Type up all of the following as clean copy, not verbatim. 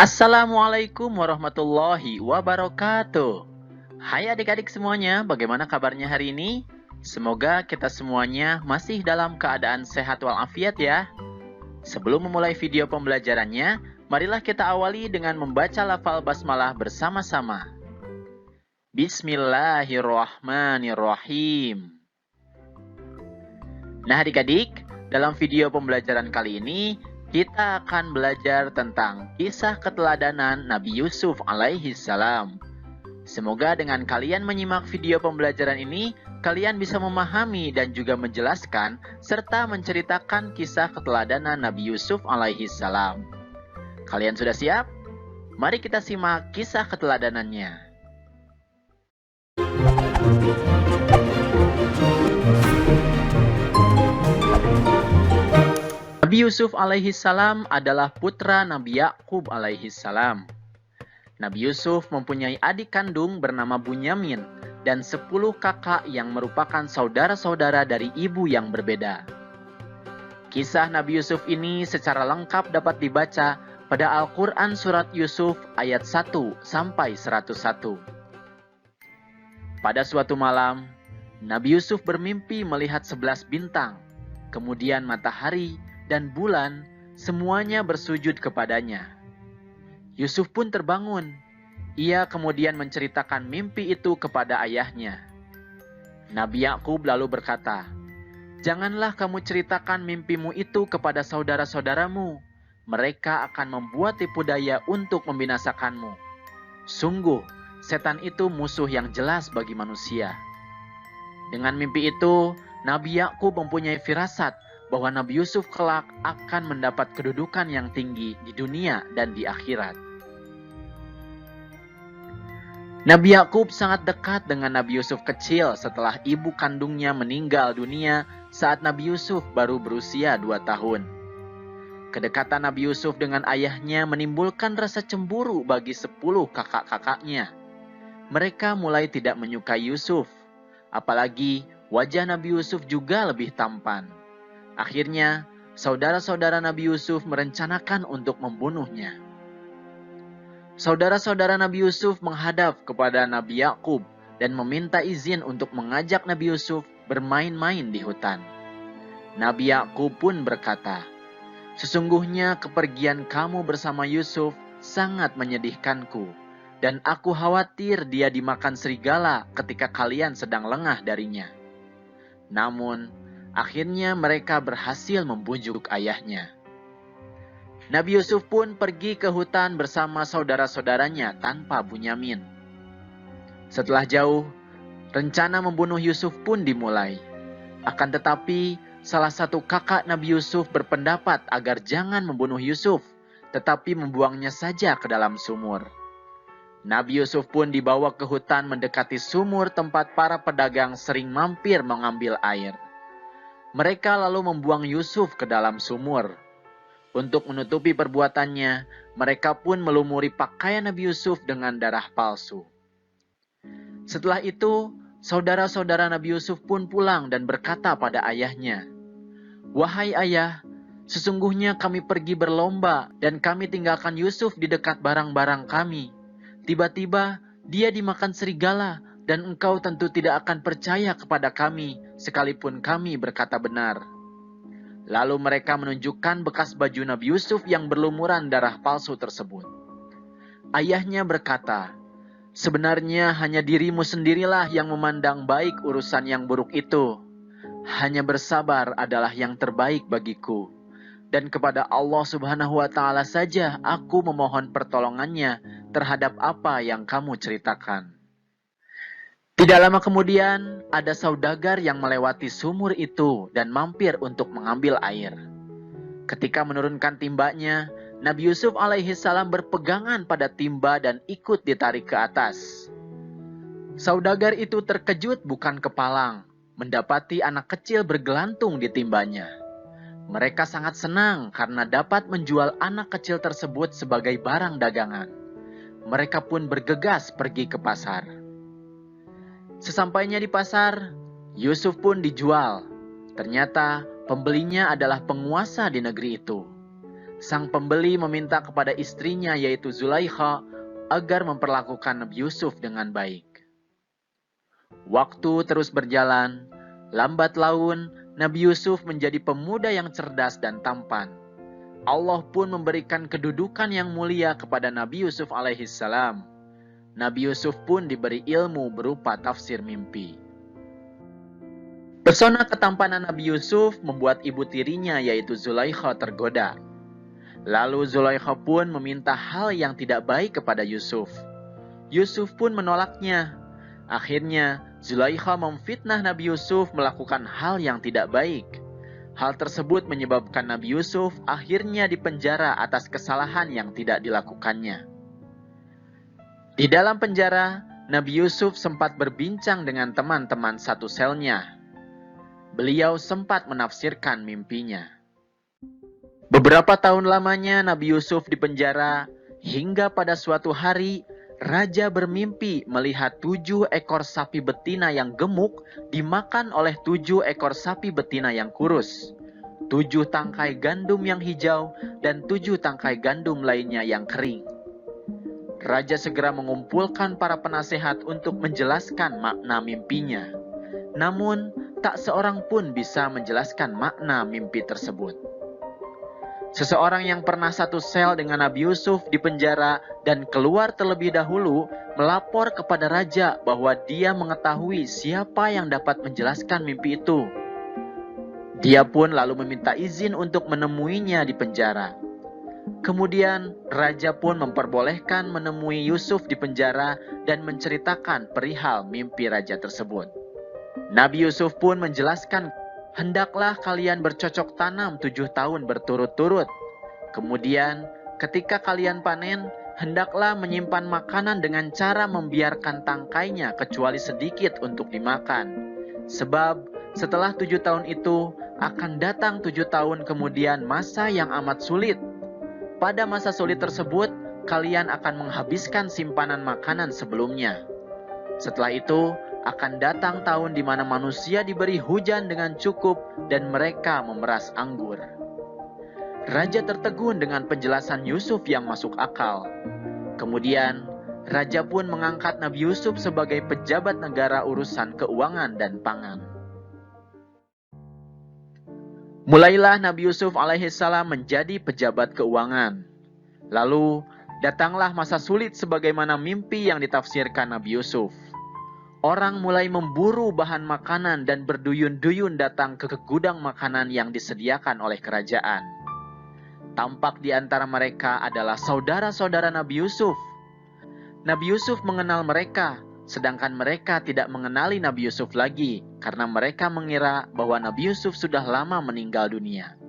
Assalamualaikum warahmatullahi wabarakatuh. Hai adik-adik semuanya, bagaimana kabarnya hari ini? Semoga kita semuanya masih dalam keadaan sehat walafiat ya. Sebelum memulai video pembelajarannya, marilah kita awali dengan membaca lafal basmalah bersama-sama. Bismillahirrahmanirrahim. Nah adik-adik, dalam video pembelajaran kali ini, kita akan belajar tentang kisah keteladanan Nabi Yusuf alaihi salam. Semoga dengan kalian menyimak video pembelajaran ini, kalian bisa memahami dan juga menjelaskan serta menceritakan kisah keteladanan Nabi Yusuf alaihi salam. Kalian sudah siap? Mari kita simak kisah keteladanannya. Nabi Yusuf alaihi salam adalah putra Nabi Yakub alaihi salam. Nabi Yusuf mempunyai adik kandung bernama Bunyamin dan 10 kakak yang merupakan saudara-saudara dari ibu yang berbeda. Kisah Nabi Yusuf ini secara lengkap dapat dibaca pada Al-Quran Surat Yusuf ayat 1 sampai 101. Pada suatu malam, Nabi Yusuf bermimpi melihat 11 bintang, kemudian matahari dan bulan semuanya bersujud kepadanya. Yusuf pun terbangun. Ia kemudian menceritakan mimpi itu kepada ayahnya. Nabi Yakub lalu berkata, "Janganlah kamu ceritakan mimpimu itu kepada saudara-saudaramu. Mereka akan membuat tipu daya untuk membinasakanmu. Sungguh, setan itu musuh yang jelas bagi manusia." Dengan mimpi itu, Nabi Yakub mempunyai firasat bahwa Nabi Yusuf kelak akan mendapat kedudukan yang tinggi di dunia dan di akhirat. Nabi Yakub sangat dekat dengan Nabi Yusuf kecil setelah ibu kandungnya meninggal dunia saat Nabi Yusuf baru berusia 2 tahun. Kedekatan Nabi Yusuf dengan ayahnya menimbulkan rasa cemburu bagi 10 kakak-kakaknya. Mereka mulai tidak menyukai Yusuf, apalagi wajah Nabi Yusuf juga lebih tampan. Akhirnya, saudara-saudara Nabi Yusuf merencanakan untuk membunuhnya. Saudara-saudara Nabi Yusuf menghadap kepada Nabi Yakub dan meminta izin untuk mengajak Nabi Yusuf bermain-main di hutan. Nabi Yakub pun berkata, "Sesungguhnya kepergian kamu bersama Yusuf sangat menyedihkanku, dan aku khawatir dia dimakan serigala ketika kalian sedang lengah darinya." Namun, akhirnya mereka berhasil membujuk ayahnya. Nabi Yusuf pun pergi ke hutan bersama saudara-saudaranya tanpa Bunyamin. Setelah jauh, rencana membunuh Yusuf pun dimulai. Akan tetapi, salah satu kakak Nabi Yusuf berpendapat agar jangan membunuh Yusuf, tetapi membuangnya saja ke dalam sumur. Nabi Yusuf pun dibawa ke hutan mendekati sumur tempat para pedagang sering mampir mengambil air. Mereka lalu membuang Yusuf ke dalam sumur. Untuk menutupi perbuatannya, mereka pun melumuri pakaian Nabi Yusuf dengan darah palsu. Setelah itu, saudara-saudara Nabi Yusuf pun pulang dan berkata pada ayahnya, "Wahai ayah, sesungguhnya kami pergi berlomba dan kami tinggalkan Yusuf di dekat barang-barang kami. Tiba-tiba dia dimakan serigala dan engkau tentu tidak akan percaya kepada kami sekalipun kami berkata benar." Lalu mereka menunjukkan bekas baju Nabi Yusuf yang berlumuran darah palsu tersebut. Ayahnya berkata, "Sebenarnya hanya dirimu sendirilah yang memandang baik urusan yang buruk itu. Hanya bersabar adalah yang terbaik bagiku. Dan kepada Allah Subhanahu wa Ta'ala saja aku memohon pertolongannya terhadap apa yang kamu ceritakan." Tidak lama kemudian, ada saudagar yang melewati sumur itu dan mampir untuk mengambil air. Ketika menurunkan timbanya, Nabi Yusuf alaihi salam berpegangan pada timba dan ikut ditarik ke atas. Saudagar itu terkejut bukan kepalang, mendapati anak kecil bergelantung di timbanya. Mereka sangat senang karena dapat menjual anak kecil tersebut sebagai barang dagangan. Mereka pun bergegas pergi ke pasar. Sesampainya di pasar, Yusuf pun dijual. Ternyata pembelinya adalah penguasa di negeri itu. sang pembeli meminta kepada istrinya yaitu Zulaikha agar memperlakukan Nabi Yusuf dengan baik. Waktu terus berjalan, lambat laun Nabi Yusuf menjadi pemuda yang cerdas dan tampan. Allah pun memberikan kedudukan yang mulia kepada Nabi Yusuf alaihissalam. Nabi Yusuf pun diberi ilmu berupa tafsir mimpi. Pesona ketampanan Nabi Yusuf membuat ibu tirinya yaitu Zulaikha tergoda. Lalu Zulaikha pun meminta hal yang tidak baik kepada Yusuf. Yusuf pun menolaknya. Akhirnya Zulaikha memfitnah Nabi Yusuf melakukan hal yang tidak baik. Hal tersebut menyebabkan Nabi Yusuf akhirnya dipenjara atas kesalahan yang tidak dilakukannya. Di dalam penjara, Nabi Yusuf sempat berbincang dengan teman-teman satu selnya. Beliau sempat menafsirkan mimpinya. Beberapa tahun lamanya Nabi Yusuf dipenjara hingga pada suatu hari raja bermimpi melihat 7 ekor sapi betina yang gemuk dimakan oleh 7 ekor sapi betina yang kurus, 7 tangkai gandum yang hijau, dan 7 tangkai gandum lainnya yang kering. Raja segera mengumpulkan para penasehat untuk menjelaskan makna mimpinya. Namun, tak seorang pun bisa menjelaskan makna mimpi tersebut. Seseorang yang pernah satu sel dengan Nabi Yusuf di penjara dan keluar terlebih dahulu melapor kepada raja bahwa dia mengetahui siapa yang dapat menjelaskan mimpi itu. Dia pun lalu meminta izin untuk menemuinya di penjara. Kemudian raja pun memperbolehkan menemui Yusuf di penjara dan menceritakan perihal mimpi raja tersebut. Nabi Yusuf pun menjelaskan, hendaklah kalian bercocok tanam 7 tahun berturut-turut. Kemudian ketika kalian panen, hendaklah menyimpan makanan dengan cara membiarkan tangkainya kecuali sedikit untuk dimakan. Sebab setelah 7 tahun itu akan datang 7 tahun kemudian masa yang amat sulit. Pada masa sulit tersebut, kalian akan menghabiskan simpanan makanan sebelumnya. Setelah itu, akan datang tahun di mana manusia diberi hujan dengan cukup dan mereka memeras anggur. Raja tertegun dengan penjelasan Yusuf yang masuk akal. Kemudian, raja pun mengangkat Nabi Yusuf sebagai pejabat negara urusan keuangan dan pangan. Mulailah Nabi Yusuf alaihissalam menjadi pejabat keuangan. Lalu, datanglah masa sulit sebagaimana mimpi yang ditafsirkan Nabi Yusuf. Orang mulai memburu bahan makanan dan berduyun-duyun datang ke gudang makanan yang disediakan oleh kerajaan. Tampak di antara mereka adalah saudara-saudara Nabi Yusuf. Nabi Yusuf mengenal mereka, sedangkan mereka tidak mengenali Nabi Yusuf lagi karena mereka mengira bahwa Nabi Yusuf sudah lama meninggal dunia.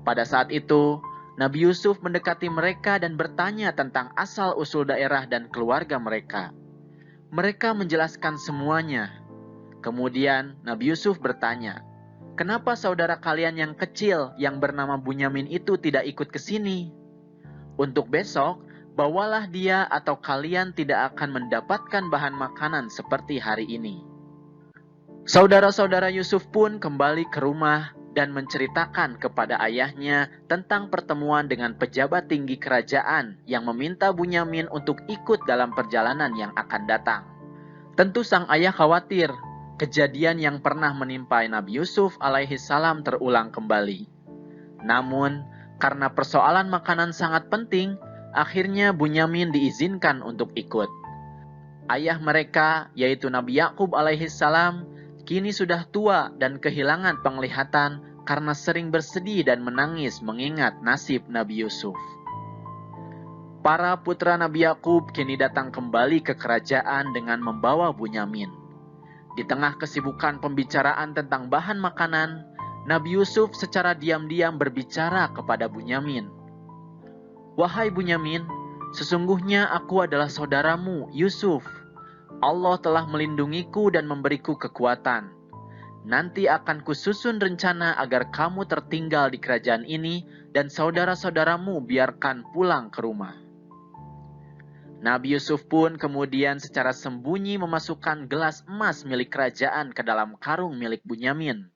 Pada saat itu, Nabi Yusuf mendekati mereka dan bertanya tentang asal-usul daerah dan keluarga mereka. Mereka menjelaskan semuanya. Kemudian Nabi Yusuf bertanya, "Kenapa saudara kalian yang kecil yang bernama Bunyamin itu tidak ikut ke sini? Untuk besok, bawalah dia atau kalian tidak akan mendapatkan bahan makanan seperti hari ini." Saudara-saudara Yusuf pun kembali ke rumah dan menceritakan kepada ayahnya tentang pertemuan dengan pejabat tinggi kerajaan yang meminta Bunyamin untuk ikut dalam perjalanan yang akan datang. Tentu sang ayah khawatir kejadian yang pernah menimpa Nabi Yusuf alaihissalam terulang kembali. Namun, karena persoalan makanan sangat penting, akhirnya Bunyamin diizinkan untuk ikut. Ayah mereka, yaitu Nabi Yakub alaihissalam, kini sudah tua dan kehilangan penglihatan karena sering bersedih dan menangis mengingat nasib Nabi Yusuf. Para putra Nabi Yakub kini datang kembali ke kerajaan dengan membawa Bunyamin. Di tengah kesibukan pembicaraan tentang bahan makanan, Nabi Yusuf secara diam-diam berbicara kepada Bunyamin. "Wahai Bunyamin, sesungguhnya aku adalah saudaramu, Yusuf. Allah telah melindungiku dan memberiku kekuatan. Nanti akan kususun rencana agar kamu tertinggal di kerajaan ini dan saudara-saudaramu biarkan pulang ke rumah." Nabi Yusuf pun kemudian secara sembunyi memasukkan gelas emas milik kerajaan ke dalam karung milik Bunyamin.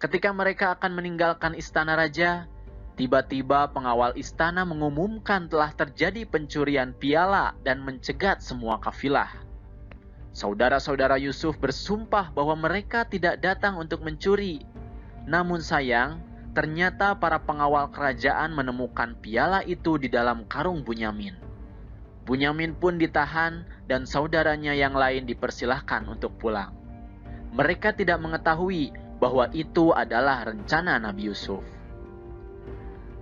Ketika mereka akan meninggalkan istana raja, Tiba-tiba pengawal istana mengumumkan telah terjadi pencurian piala dan mencegat semua kafilah. Saudara-saudara Yusuf bersumpah bahwa mereka tidak datang untuk mencuri. Namun sayang, ternyata para pengawal kerajaan menemukan piala itu di dalam karung Bunyamin. Bunyamin pun ditahan dan saudaranya yang lain dipersilahkan untuk pulang. Mereka tidak mengetahui bahwa itu adalah rencana Nabi Yusuf.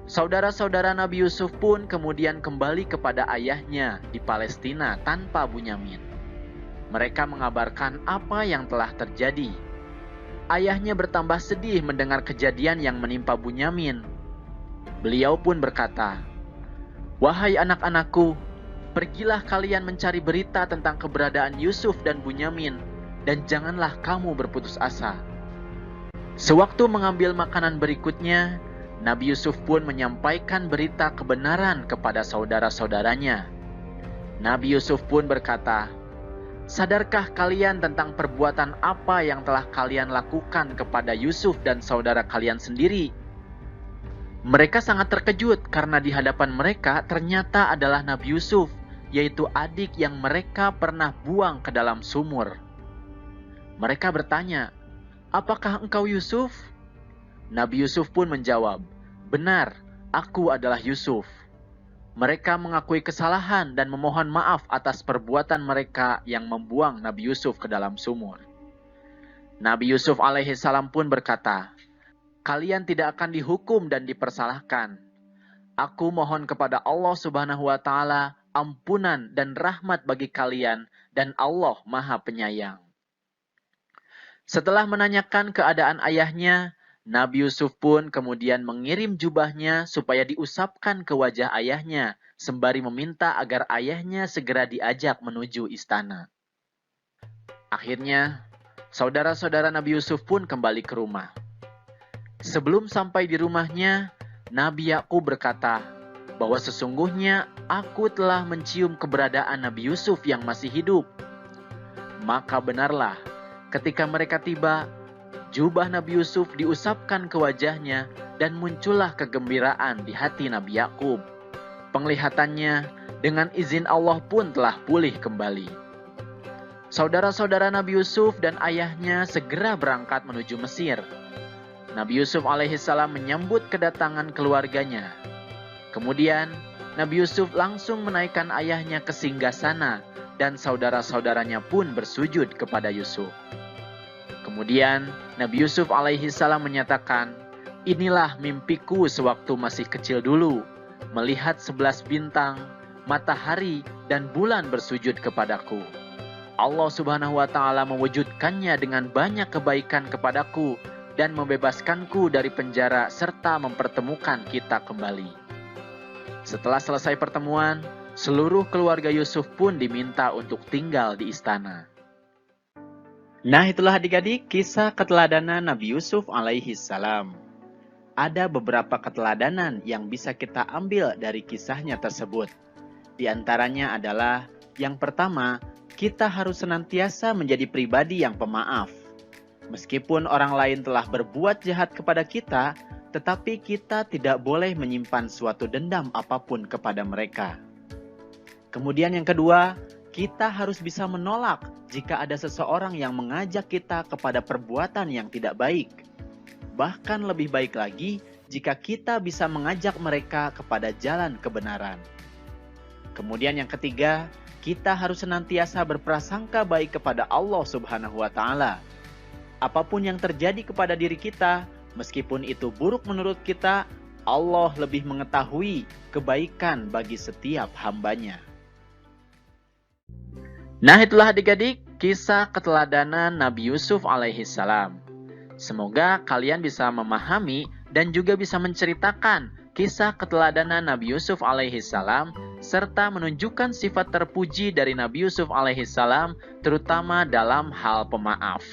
Saudara-saudara Nabi Yusuf pun kemudian kembali kepada ayahnya di Palestina tanpa Bunyamin. Mereka mengabarkan apa yang telah terjadi. Ayahnya bertambah sedih mendengar kejadian yang menimpa Bunyamin. Beliau pun berkata, "Wahai anak-anakku, pergilah kalian mencari berita tentang keberadaan Yusuf dan Bunyamin, dan janganlah kamu berputus asa." Sewaktu mengambil makanan berikutnya, Nabi Yusuf pun menyampaikan berita kebenaran kepada saudara-saudaranya. Nabi Yusuf pun berkata, "Sadarkah kalian tentang perbuatan apa yang telah kalian lakukan kepada Yusuf dan saudara kalian sendiri?" Mereka sangat terkejut karena di hadapan mereka ternyata adalah Nabi Yusuf, yaitu adik yang mereka pernah buang ke dalam sumur. Mereka bertanya, "Apakah engkau Yusuf?" Nabi Yusuf pun menjawab, "Benar, aku adalah Yusuf." Mereka mengakui kesalahan dan memohon maaf atas perbuatan mereka yang membuang Nabi Yusuf ke dalam sumur. Nabi Yusuf alaihissalam pun berkata, "Kalian tidak akan dihukum dan dipersalahkan. Aku mohon kepada Allah Subhanahu wa Ta'ala ampunan dan rahmat bagi kalian, dan Allah Maha Penyayang." Setelah menanyakan keadaan ayahnya, Nabi Yusuf pun kemudian mengirim jubahnya supaya diusapkan ke wajah ayahnya, sembari meminta agar ayahnya segera diajak menuju istana. Akhirnya, saudara-saudara Nabi Yusuf pun kembali ke rumah. Sebelum sampai di rumahnya, Nabi Yakub berkata bahwa sesungguhnya aku telah mencium keberadaan Nabi Yusuf yang masih hidup. Maka benarlah, ketika mereka tiba, jubah Nabi Yusuf diusapkan ke wajahnya dan muncullah kegembiraan di hati Nabi Yakub. Penglihatannya dengan izin Allah pun telah pulih kembali. Saudara-saudara Nabi Yusuf dan ayahnya segera berangkat menuju Mesir. Nabi Yusuf alaihissalam menyambut kedatangan keluarganya. Kemudian Nabi Yusuf langsung menaikkan ayahnya ke singgasana dan saudara-saudaranya pun bersujud kepada Yusuf. Kemudian Nabi Yusuf alaihissalam menyatakan, "Inilah mimpiku sewaktu masih kecil dulu, melihat 11 bintang, matahari, dan bulan bersujud kepadaku. Allah Subhanahu wa Ta'ala mewujudkannya dengan banyak kebaikan kepadaku dan membebaskanku dari penjara serta mempertemukan kita kembali." Setelah selesai pertemuan, seluruh keluarga Yusuf pun diminta untuk tinggal di istana. Nah, itulah adik-adik kisah keteladanan Nabi Yusuf alaihi salam. Ada beberapa keteladanan yang bisa kita ambil dari kisahnya tersebut. Di antaranya adalah, yang pertama, kita harus senantiasa menjadi pribadi yang pemaaf. Meskipun orang lain telah berbuat jahat kepada kita, tetapi kita tidak boleh menyimpan suatu dendam apapun kepada mereka. Kemudian yang kedua, kita harus bisa menolak jika ada seseorang yang mengajak kita kepada perbuatan yang tidak baik. Bahkan lebih baik lagi jika kita bisa mengajak mereka kepada jalan kebenaran. Kemudian yang ketiga, kita harus senantiasa berprasangka baik kepada Allah Subhanahu wa Ta'ala. Apapun yang terjadi kepada diri kita, meskipun itu buruk menurut kita, Allah lebih mengetahui kebaikan bagi setiap hambanya. Nah, itulah adik-adik kisah keteladanan Nabi Yusuf alaihi salam. Semoga kalian bisa memahami dan juga bisa menceritakan kisah keteladanan Nabi Yusuf alaihi salam serta menunjukkan sifat terpuji dari Nabi Yusuf alaihi salam terutama dalam hal pemaaf.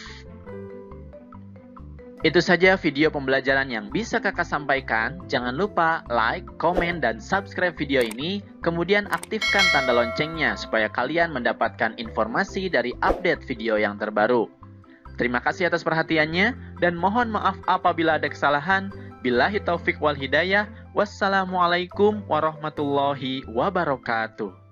Itu saja video pembelajaran yang bisa kakak sampaikan. Jangan lupa like, komen, dan subscribe video ini. Kemudian aktifkan tanda loncengnya supaya kalian mendapatkan informasi dari update video yang terbaru. Terima kasih atas perhatiannya dan mohon maaf apabila ada kesalahan. Billahi taufik wal hidayah. Wassalamualaikum warahmatullahi wabarakatuh.